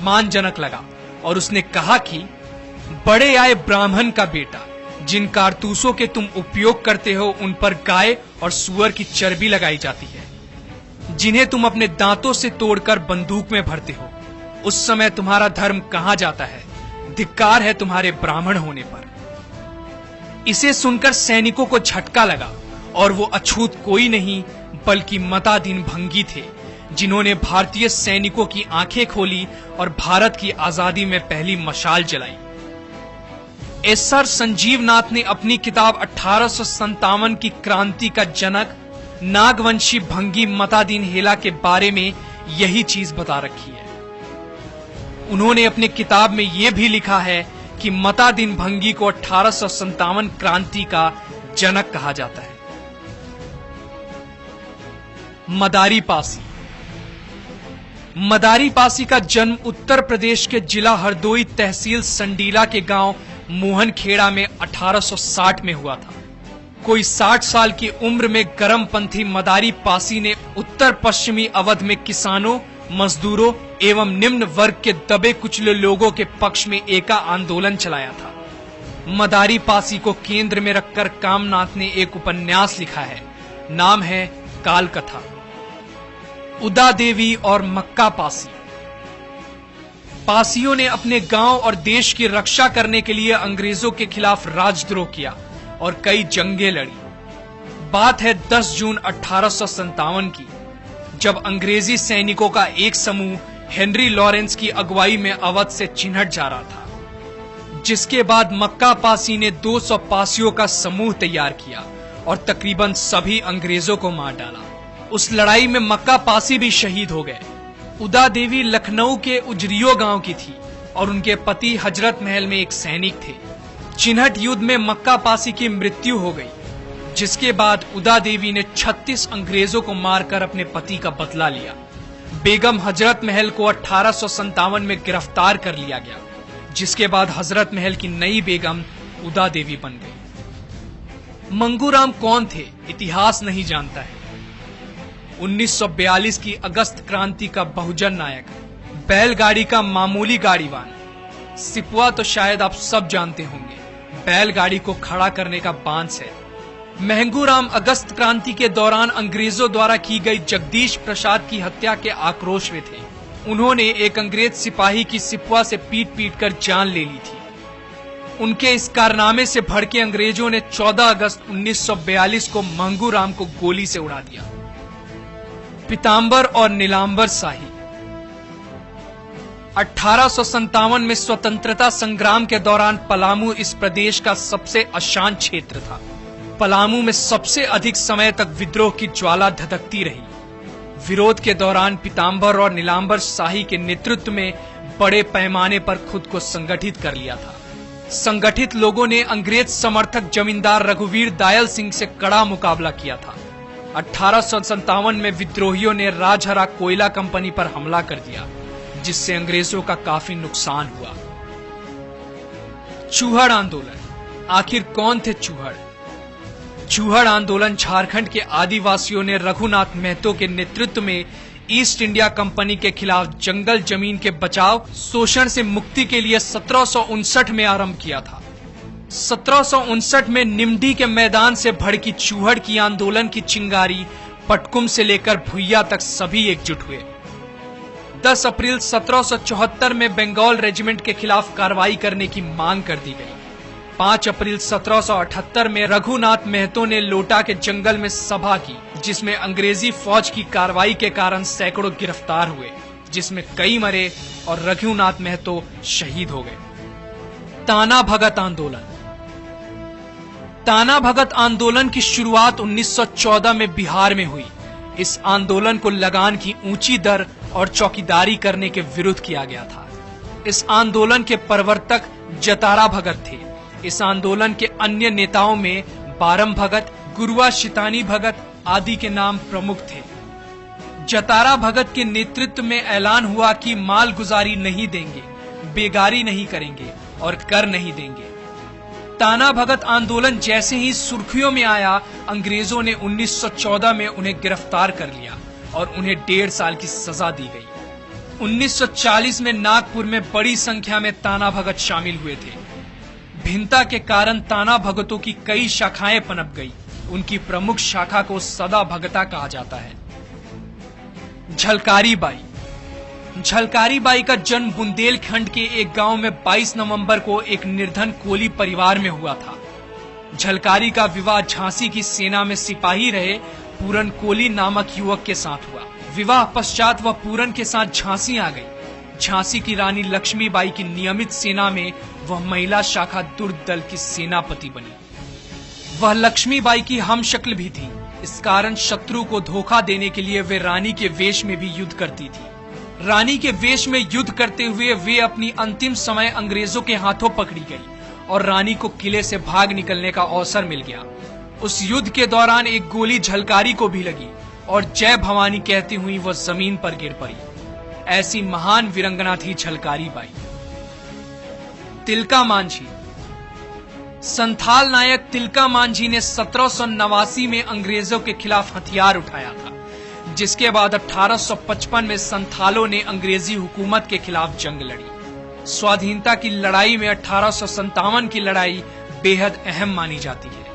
अपमानजनक लगा और उसने कहा कि बड़े आए ब्राह्मण का बेटा, जिन कारतूसों के तुम उपयोग करते हो उन पर गाय और सूअर की चर्बी लगाई जाती है, जिन्हें तुम अपने दांतों से तोड़कर बंदूक में भरते हो। उस समय तुम्हारा धर्म कहां जाता है? धिक्कार है तुम्हारे ब्राह्मण होने पर। इसे सुनकर सैनिकों को झटका लगा और वो अछूत कोई नहीं बल्कि मतादीन भंगी थे, जिन्होंने भारतीय सैनिकों की आंखें खोली और भारत की आजादी में पहली मशाल जलाई। एसआर संजीव नाथ ने अपनी किताब 1857 की क्रांति का जनक नागवंशी भंगी मतादीन हेला के बारे में यही चीज बता रखी है। उन्होंने अपने किताब में यह भी लिखा है कि मतादीन भंगी को 1857 क्रांति का जनक कहा जाता है। मदारी पासी। मदारी पासी का जन्म उत्तर प्रदेश के जिला हरदोई तहसील संडीला के गांव मोहनखेड़ा में 1860 में हुआ था। कोई 60 साल की उम्र में गरमपंथी मदारी पासी ने उत्तर पश्चिमी अवध में किसानों, मजदूरों एवं निम्न वर्ग के दबे कुचले लोगों के पक्ष में एका आंदोलन चलाया था। मदारी पासी को केंद्र में रखकर कामनाथ ने एक उपन्यास लिखा है, नाम है काल कथा। उदा देवी और मक्का पासी। पासियों ने अपने गांव और देश की रक्षा करने के लिए अंग्रेजों के खिलाफ राजद्रोह किया और कई जंगें लड़ी। बात है 10 जून 1857 की, जब अंग्रेजी सैनिकों का एक समूह हेनरी लॉरेंस की अगुवाई में अवध से चिन्हट जा रहा था, जिसके बाद मक्का पासी ने 200 पासियों का समूह तैयार किया और तकरीबन सभी अंग्रेजों को मार डाला। उस लड़ाई में मक्का पासी भी शहीद हो गए। उदा देवी लखनऊ के उजरियो गांव की थी और उनके पति हजरत महल में एक सैनिक थे। चिन्हट युद्ध में मक्का पासी की मृत्यु हो गई, जिसके बाद उदा देवी ने 36 अंग्रेजों को मारकर अपने पति का बदला लिया। बेगम हजरत महल को 1857 में गिरफ्तार कर लिया गया, जिसके बाद हजरत महल की नई बेगम उदा देवी बन गई। मंगूराम कौन थे, इतिहास नहीं जानता है। 1942 की अगस्त क्रांति का बहुजन नायक, बैलगाड़ी का मामूली गाड़ीवान। सिपुआ तो शायद आप सब जानते होंगे, बैलगाड़ी को खड़ा करने का बांस है। महंगूराम अगस्त क्रांति के दौरान अंग्रेजों द्वारा की गई जगदीश प्रसाद की हत्या के आक्रोश में थे। उन्होंने एक अंग्रेज सिपाही की सिपुआ से पीट कर जान ले ली थी। उनके इस कारनामे से भड़के अंग्रेजों ने 14 अगस्त 1942 को महंगूराम को गोली से उड़ा दिया। पीताम्बर और नीलांबर शाही। 1857 में स्वतंत्रता संग्राम के दौरान पलामू इस प्रदेश का सबसे अशांत क्षेत्र था। पलामू में सबसे अधिक समय तक विद्रोह की ज्वाला धधकती रही। विरोध के दौरान पीताम्बर और नीलांबर शाही के नेतृत्व में बड़े पैमाने पर खुद को संगठित कर लिया था। संगठित लोगों ने अंग्रेज समर्थक जमींदार रघुवीर दायल सिंह से कड़ा मुकाबला किया था। 1857 में विद्रोहियों ने राजहरा कोयला कंपनी पर हमला कर दिया, जिससे अंग्रेजों का काफी नुकसान हुआ। चूहड़ आंदोलन। आखिर कौन थे चूहड़? चूहड़ आंदोलन झारखंड के आदिवासियों ने रघुनाथ महतो के नेतृत्व में ईस्ट इंडिया कंपनी के खिलाफ जंगल जमीन के बचाव, शोषण से मुक्ति के लिए 1759 में आरंभ किया था। 1759 में निमडी के मैदान से भड़की चूहड़ की आंदोलन की चिंगारी पटकुम से लेकर भुइया तक सभी एकजुट हुए। 10 अप्रैल 1774 में बंगाल रेजिमेंट के खिलाफ कार्रवाई करने की मांग कर दी गई। 5 अप्रैल 1778 में रघुनाथ महतो ने लोटा के जंगल में सभा की, जिसमें अंग्रेजी फौज की कार्रवाई के कारण सैकड़ों गिरफ्तार हुए, जिसमें कई मरे और रघुनाथ महतो शहीद हो गए। ताना भगत आंदोलन। ताना भगत आंदोलन की शुरुआत 1914 में बिहार में हुई। इस आंदोलन को लगान की ऊंची दर और चौकीदारी करने के विरुद्ध किया गया था। इस आंदोलन के प्रवर्तक जतारा भगत थे। इस आंदोलन के अन्य नेताओं में बारम भगत, गुरुआ शितानी भगत आदि के नाम प्रमुख थे। जतारा भगत के नेतृत्व में ऐलान हुआ कि माल गुजारी नहीं देंगे, बेगारी नहीं करेंगे और कर नहीं देंगे। ताना भगत आंदोलन जैसे ही सुर्खियों में आया, अंग्रेजों ने 1914 में उन्हें गिरफ्तार कर लिया और उन्हें 1.5 साल की सजा दी गई। 1940 में नागपुर में बड़ी संख्या में ताना भगत शामिल हुए थे। भिन्नता के कारण ताना भगतों की कई शाखाएं पनप गई। उनकी प्रमुख शाखा को सदा भगता कहा जाता है। झलकारी बाई। झलकारी बाई का जन्म बुंदेलखंड के एक गांव में 22 नवंबर को एक निर्धन कोली परिवार में हुआ था। झलकारी का विवाह झांसी की सेना में सिपाही रहे पूरन कोली नामक युवक के साथ हुआ। विवाह पश्चात वह पूरन के साथ झांसी आ गई। झांसी की रानी लक्ष्मीबाई की नियमित सेना में वह महिला शाखा दुर्ग दल की सेनापति बनी। वह लक्ष्मीबाई की हमशक्ल भी थी। इस कारण शत्रु को धोखा देने के लिए वे रानी के वेश में भी युद्ध करती थी। रानी के वेश में युद्ध करते हुए वे अपनी अंतिम समय अंग्रेजों के हाथों पकड़ी गई और रानी को किले से भाग निकलने का अवसर मिल गया। उस युद्ध के दौरान एक गोली झलकारी को भी लगी और जय भवानी कहती हुई वह जमीन पर गिर पड़ी। ऐसी महान वीरंगना थी झलकारी बाई। तिलका मांझी। संथाल नायक तिलका मांझी ने 1789 में अंग्रेजों के खिलाफ हथियार उठाया था, जिसके बाद 1855 में संथालों ने अंग्रेजी हुकूमत के खिलाफ जंग लड़ी। स्वाधीनता की लड़ाई में 1857 की लड़ाई बेहद अहम मानी जाती है।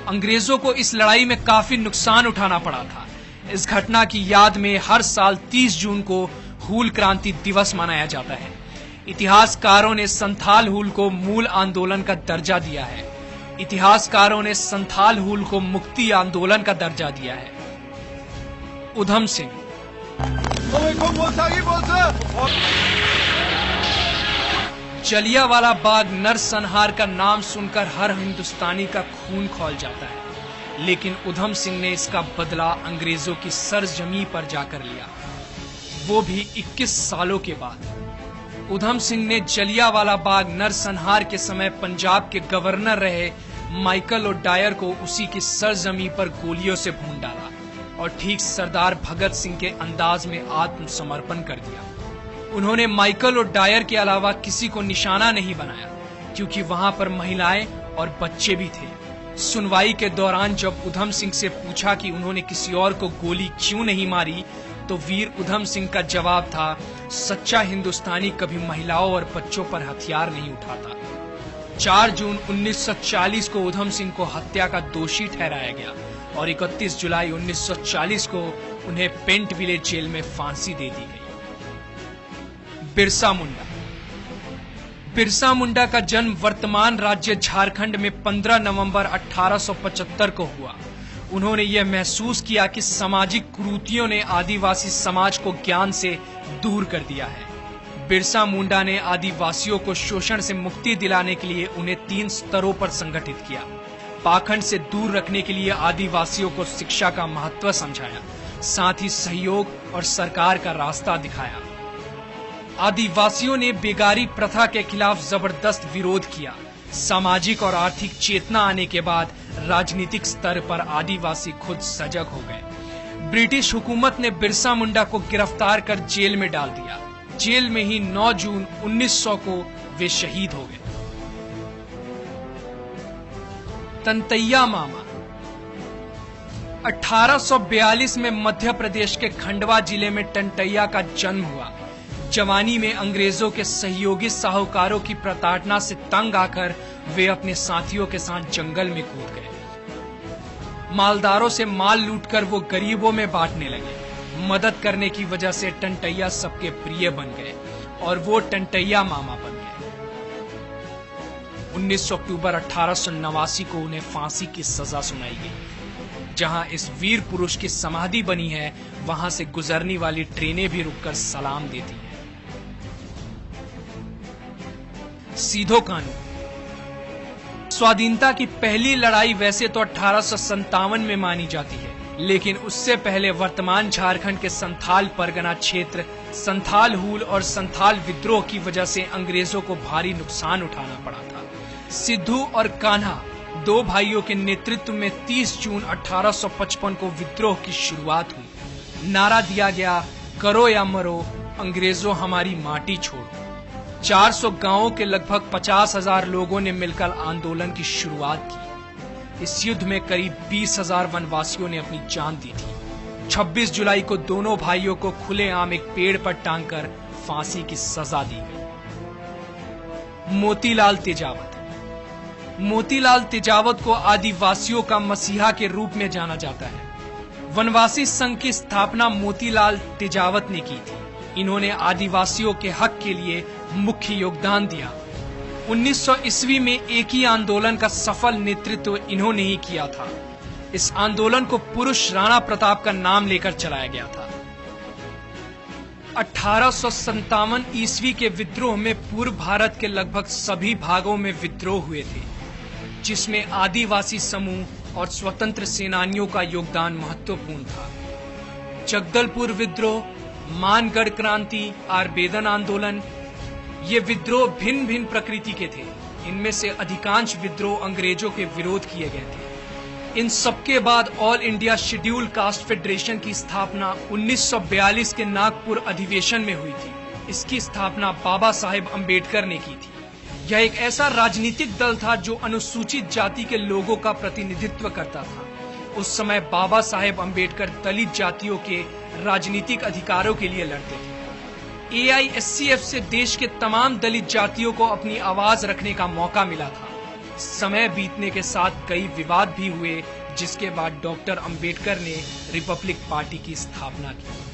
अंग्रेजों को इस लड़ाई में काफी नुकसान उठाना पड़ा था। इस घटना की याद में हर साल 30 जून को हूल क्रांति दिवस मनाया जाता है। इतिहासकारों ने संथाल हूल को मूल आंदोलन का दर्जा दिया है। इतिहासकारों ने संथाल हूल को मुक्ति आंदोलन का दर्जा दिया है। उधम सिंह। जलियांवाला बाग नरसंहार का नाम सुनकर हर हिंदुस्तानी का खून खौल जाता है, लेकिन उधम सिंह ने इसका बदला अंग्रेजों की सरजमी पर जाकर लिया, वो भी 21 सालों के बाद। उधम सिंह ने जलियांवाला बाग नरसंहार के समय पंजाब के गवर्नर रहे माइकल ओडायर को उसी की सरजमी पर गोलियों से भून डाला और ठीक सरदार भगत सिंह के अंदाज में आत्मसमर्पण कर दिया। उन्होंने माइकल ओडायर के अलावा किसी को निशाना नहीं बनाया, क्योंकि वहां पर महिलाएं और बच्चे भी थे। सुनवाई के दौरान जब उधम सिंह से पूछा कि उन्होंने किसी और को गोली क्यों नहीं मारी, तो वीर उधम सिंह का जवाब था, सच्चा हिंदुस्तानी कभी महिलाओं और बच्चों पर हथियार नहीं उठाता। 4 जून 1940 को उधम सिंह को हत्या का दोषी ठहराया गया और 31 जुलाई 1940 को उन्हें पेंट विलेज जेल में फांसी दे दी गई। बिरसा मुंडा। बिरसा मुंडा का जन्म वर्तमान राज्य झारखंड में 15 नवंबर 1875 को हुआ। उन्होंने यह महसूस किया कि सामाजिक कुरीतियों ने आदिवासी समाज को ज्ञान से दूर कर दिया है। बिरसा मुंडा ने आदिवासियों को शोषण से मुक्ति दिलाने के लिए उन्हें 3 स्तरों पर संगठित किया। पाखंड से दूर रखने के लिए आदिवासियों को शिक्षा का महत्व समझाया, साथ ही सहयोग और सरकार का रास्ता दिखाया। आदिवासियों ने बेगारी प्रथा के खिलाफ जबरदस्त विरोध किया। सामाजिक और आर्थिक चेतना आने के बाद राजनीतिक स्तर पर आदिवासी खुद सजग हो गए। ब्रिटिश हुकूमत ने बिरसा मुंडा को गिरफ्तार कर जेल में डाल दिया। जेल में ही 9 जून 1900 को वे शहीद हो गए। तंतैया मामा। 1842 में मध्य प्रदेश के खंडवा जिले में टंटैया का जन्म हुआ। जवानी में अंग्रेजों के सहयोगी साहूकारों की प्रताड़ना से तंग आकर वे अपने साथियों के साथ जंगल में कूद गए। मालदारों से माल लूटकर वो गरीबों में बांटने लगे। मदद करने की वजह से टंटैया सबके प्रिय बन गए और वो टंटैया मामा बन गए। 19 अक्टूबर 1889 को उन्हें फांसी की सजा सुनाई गई। जहां इस वीर पुरुष की समाधि बनी है, वहां से गुजरने वाली ट्रेनें भी रुककर सलाम देती हैं। सीधो कानून। स्वाधीनता की पहली लड़ाई वैसे तो 1857 में मानी जाती है, लेकिन उससे पहले वर्तमान झारखंड के संथाल परगना क्षेत्र संथाल हूल और संथाल विद्रोह की वजह से अंग्रेजों को भारी नुकसान उठाना पड़ा था। सिद्धू और कान्हा 2 भाइयों के नेतृत्व में 30 जून 1855 को विद्रोह की शुरुआत हुई। नारा दिया गया, करो या मरो, अंग्रेजों हमारी माटी छोड़ो। 400 गांवों के लगभग 50,000 लोगों ने मिलकर आंदोलन की शुरुआत की। इस युद्ध में करीब 20,000 वनवासियों ने अपनी जान दी थी। 26 जुलाई को दोनों भाइयों को खुलेआम एक पेड़ पर टांगकर फांसी की सजा दी गई। मोतीलाल तेजावत। मोतीलाल तेजावत को आदिवासियों का मसीहा के रूप में जाना जाता है। वनवासी संघ की स्थापना मोतीलाल तेजावत ने की थी। इन्होंने आदिवासियों के हक के लिए मुख्य योगदान दिया। 1900 ईस्वी में एक ही आंदोलन का सफल नेतृत्व इन्होंने ही किया था। इस आंदोलन को पुरुष राणा प्रताप का नाम लेकर चलाया गया था। 1857 ईस्वी के विद्रोह में पूर्व भारत के लगभग सभी भागों में विद्रोह हुए थे, जिसमें आदिवासी समूह और स्वतंत्र सेनानियों का योगदान महत्वपूर्ण था। जगदलपुर विद्रोह, मानगढ़ क्रांति, आरबेदन आंदोलन, ये विद्रोह भिन्न भिन्न प्रकृति के थे। इनमें से अधिकांश विद्रोह अंग्रेजों के विरोध किए गए थे। इन सबके बाद all India schedule caste federation की स्थापना 1942 के नागपुर अधिवेशन में हुई थी। इसकी स्थापना बाबा साहेब अम्बेडकर ने की थी। यह एक ऐसा राजनीतिक दल था जो अनुसूचित जाति के लोगों का प्रतिनिधित्व करता था। उस समय बाबा साहेब अम्बेडकर दलित जातियों के राजनीतिक अधिकारों के लिए लड़ते थे। AISCF से देश के तमाम दलित जातियों को अपनी आवाज रखने का मौका मिला था। समय बीतने के साथ कई विवाद भी हुए, जिसके बाद डॉक्टर अंबेडकर ने रिपब्लिक पार्टी की स्थापना की।